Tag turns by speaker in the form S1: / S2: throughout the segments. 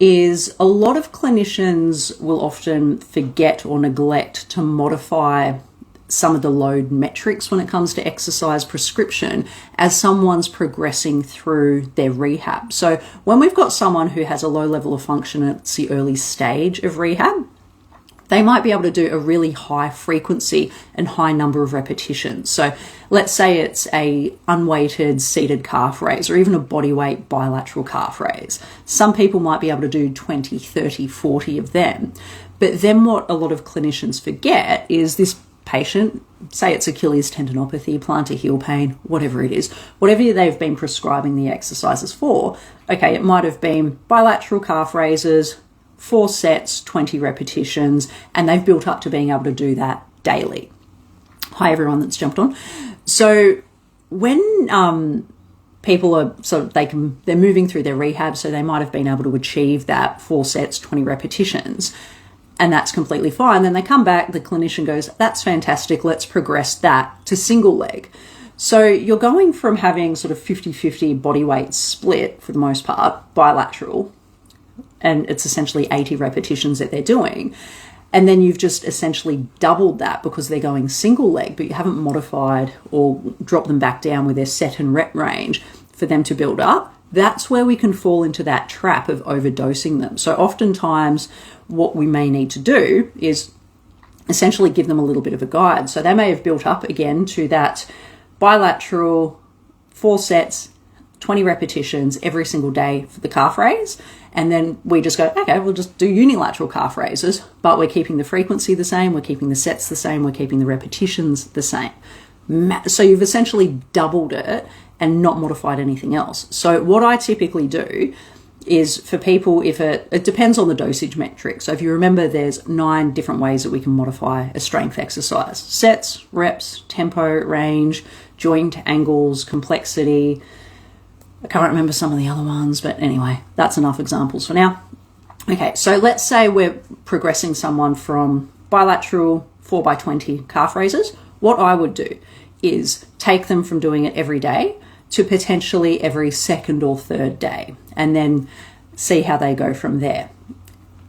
S1: is a lot of clinicians will often forget or neglect to modify some of the load metrics when it comes to exercise prescription as someone's progressing through their rehab. So when we've got someone who has a low level of function and it's the early stage of rehab, they might be able to do a really high frequency and high number of repetitions. So let's say it's a unweighted seated calf raise or even a bodyweight bilateral calf raise. Some people might be able to do 20, 30, 40 of them. But then what a lot of clinicians forget is this patient, say it's Achilles tendinopathy, plantar heel pain, whatever it is, whatever they've been prescribing the exercises for, okay, it might have been bilateral calf raises, 4 sets, 20 repetitions, and they've built up to being able to do that daily. Hi everyone that's jumped on. So when people are they're moving through their rehab, so they might have been able to achieve that 4 sets, 20 repetitions, and that's completely fine. Then they come back, the clinician goes, that's fantastic, let's progress that to single leg. So you're going from having sort of 50-50 body weight split for the most part, bilateral, and it's essentially 80 repetitions that they're doing. And then you've just essentially doubled that because they're going single leg, but you haven't modified or dropped them back down with their set and rep range for them to build up. That's where we can fall into that trap of overdosing them. So oftentimes what we may need to do is essentially give them a little bit of a guide. So they may have built up again to that bilateral 4 sets, 20 repetitions every single day for the calf raise. And then we just go, okay, we'll just do unilateral calf raises, but we're keeping the frequency the same, we're keeping the sets the same, we're keeping the repetitions the same. So you've essentially doubled it and not modified anything else. So what I typically do is for people, if it depends on the dosage metric. So if you remember, there's 9 different ways that we can modify a strength exercise: sets, reps, tempo, range, joint angles, complexity. I can't remember some of the other ones, but anyway, that's enough examples for now. Okay, so let's say we're progressing someone from bilateral 4x20 calf raises. What I would do is take them from doing it every day to potentially every second or third day, and then see how they go from there.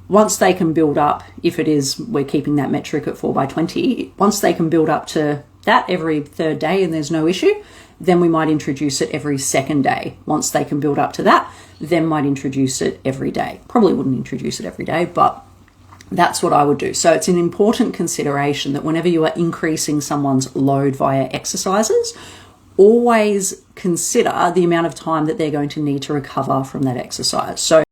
S1: Once they can build up, if it is, we're keeping that metric at 4x20, once they can build up to that every third day and there's no issue, then we might introduce it every second day. Once they can build up to that, then might introduce it every day. Probably wouldn't introduce it every day, but that's what I would do. So it's an important consideration that whenever you are increasing someone's load via exercises, always consider the amount of time that they're going to need to recover from that exercise. So